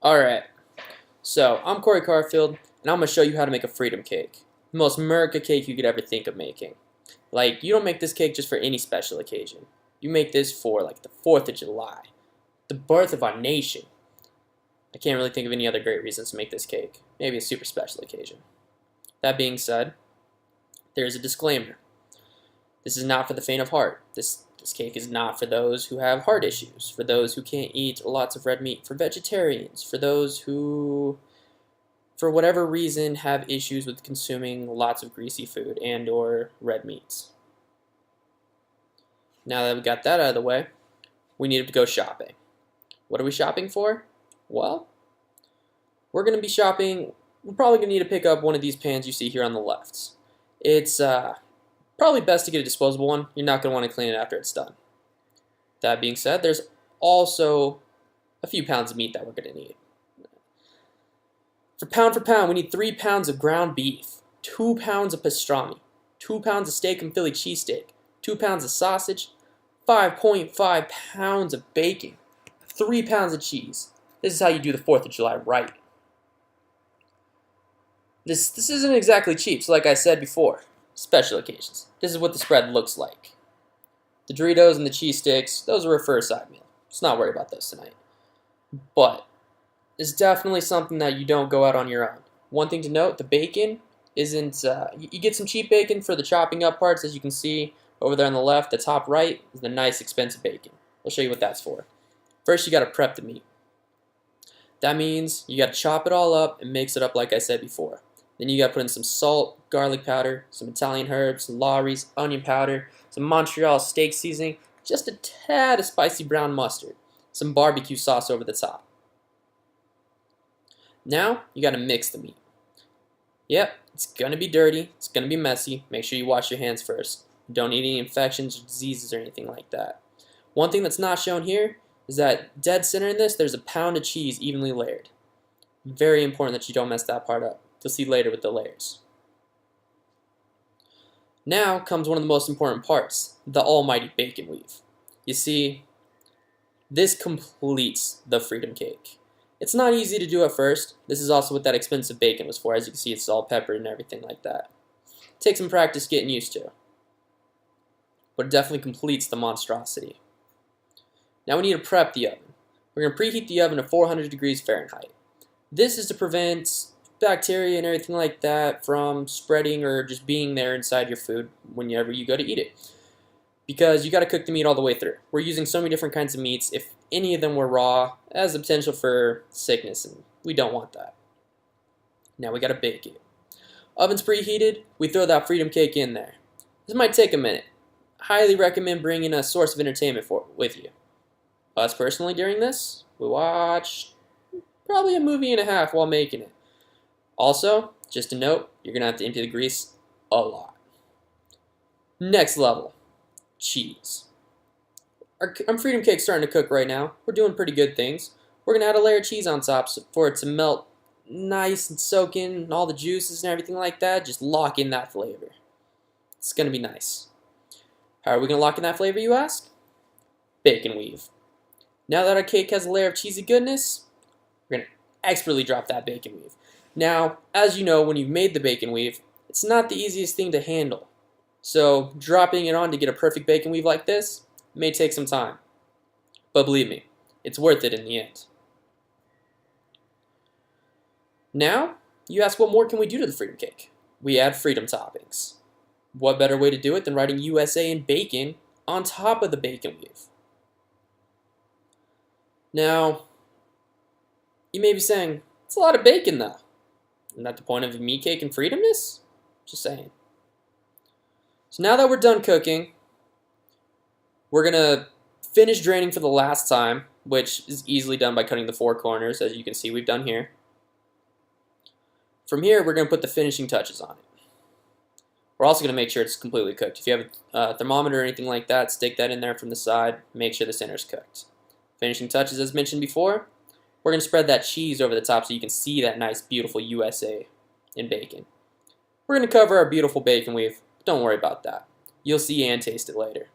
Alright, so I'm Corey Carfield, and I'm going to show you how to make a freedom cake. The most America cake you could ever think of making. Like, you don't make this cake just for any special occasion. You make this for, like, the 4th of July, the birth of our nation. I can't really think of any other great reasons to make this cake. Maybe a super special occasion. That being said, there's a disclaimer. This is not for the faint of heart. This cake is not for those who have heart issues, for those who can't eat lots of red meat, for vegetarians, for those who, for whatever reason, have issues with consuming lots of greasy food and or red meats. Now that we got that out of the way, we need to go shopping. What are we shopping for? Well, we're going to be shopping, we're probably going to need to pick up one of these pans you see here on the left. It's probably best to get a disposable one. You're not going to want to clean it after it's done. That being said, there's also a few pounds of meat that we're going to need. For pound, we need 3 pounds of ground beef, 2 pounds of pastrami, 2 pounds of steak and Philly cheesesteak, 2 pounds of sausage, 5.5 pounds of bacon, 3 pounds of cheese. This is how you do the 4th of July right. This isn't exactly cheap, so like I said before, special occasions. This is what the spread looks like. The Doritos and the cheese sticks, those are for a side meal. Let's not worry about those tonight. But it's definitely something that you don't go out on your own. One thing to note, the bacon isn't, you get some cheap bacon for the chopping up parts, as you can see over there on the left. The top right is the nice expensive bacon. I'll show you what that's for. First, you got to prep the meat. That means you got to chop it all up and mix it up like I said before. Then you got to put in some salt, garlic powder, some Italian herbs, Lawry's, onion powder, some Montreal steak seasoning, just a tad of spicy brown mustard, some barbecue sauce over the top. Now, you got to mix the meat. Yep, it's going to be dirty, it's going to be messy. Make sure you wash your hands first. Don't need any infections or diseases or anything like that. One thing that's not shown here is that dead center in this, there's a pound of cheese evenly layered. Very important that you don't mess that part up. You'll see later with the layers. Now comes one of the most important parts, the almighty bacon weave. You see, this completes the freedom cake. It's not easy to do at first. This is also what that expensive bacon was for. As you can see, it's all peppered and everything like that. Take some practice getting used to. But it definitely completes the monstrosity. Now we need to prep the oven. We're going to preheat the oven to 400 degrees Fahrenheit. This is to prevent bacteria and everything like that from spreading or just being there inside your food whenever you go to eat it. Because you got to cook the meat all the way through. We're using so many different kinds of meats. If any of them were raw, it has the potential for sickness, and we don't want that. Now we got to bake it. Oven's preheated, we throw that freedom cake in there. This might take a minute. Highly recommend bringing a source of entertainment with you. Us personally during this, we watched probably a movie and a half while making it. Also, just a note, you're going to have to empty the grease a lot. Next level, cheese. Our freedom cake's starting to cook right now. We're doing pretty good things. We're going to add a layer of cheese on top for it to melt nice and soak in all the juices and everything like that. Just lock in that flavor. It's going to be nice. How are we going to lock in that flavor, you ask? Bacon weave. Now that our cake has a layer of cheesy goodness, we're going to expertly drop that bacon weave. Now, as you know, when you've made the bacon weave, it's not the easiest thing to handle. So, dropping it on to get a perfect bacon weave like this may take some time. But believe me, it's worth it in the end. Now, you ask what more can we do to the freedom cake? We add freedom toppings. What better way to do it than writing USA and bacon on top of the bacon weave? Now, you may be saying, it's a lot of bacon though. Isn't that the point of a meat cake and freedomness? Just saying. So now that we're done cooking, we're going to finish draining for the last time, which is easily done by cutting the 4 corners, as you can see we've done here. From here, we're going to put the finishing touches on it. We're also going to make sure it's completely cooked. If you have a thermometer or anything like that, stick that in there from the side. Make sure the center's cooked. Finishing touches, as mentioned before, we're going to spread that cheese over the top so you can see that nice, beautiful USA in bacon. We're going to cover our beautiful bacon weave. Don't worry about that. You'll see and taste it later.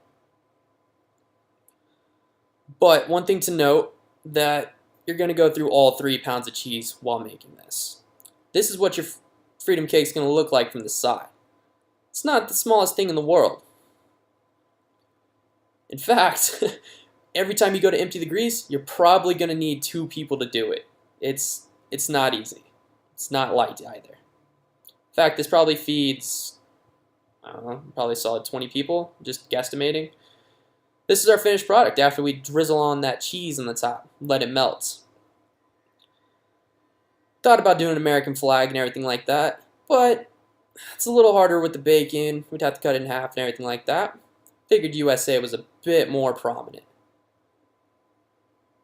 But one thing to note, that you're going to go through all 3 pounds of cheese while making this. This is what your freedom cake is going to look like from the side. It's not the smallest thing in the world. In fact, every time you go to empty the grease, you're probably going to need 2 people to do it. It's not easy. It's not light either. In fact, this probably feeds, I don't know, probably a solid 20 people, just guesstimating. This is our finished product after we drizzle on that cheese on the top, let it melt. Thought about doing an American flag and everything like that, but it's a little harder with the bacon. We'd have to cut it in half and everything like that. Figured USA was a bit more prominent.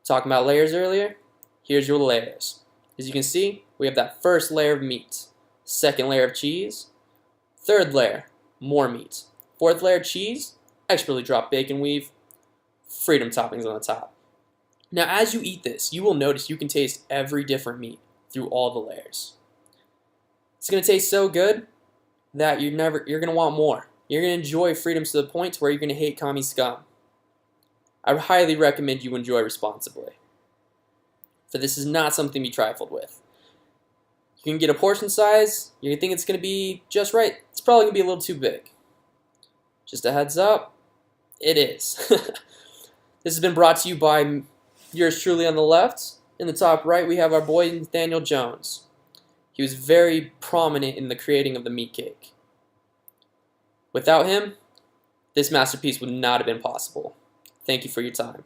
Talking about layers earlier, here's your layers. As you can see, we have that first layer of meat, second layer of cheese, third layer, more meat, fourth layer cheese, expertly dropped bacon weave, freedom toppings on the top. Now as you eat this, you will notice you can taste every different meat through all the layers. It's going to taste so good that you're going to want more. You're going to enjoy freedoms to the point where you're going to hate commie scum. I would highly recommend you enjoy responsibly. For this is not something to be trifled with. You can get a portion size, you think it's going to be just right, it's probably going to be a little too big. Just a heads up, it is. This has been brought to you by yours truly on the left. In the top right, we have our boy Nathaniel Jones. He was very prominent in the creating of the meat cake. Without him, this masterpiece would not have been possible. Thank you for your time.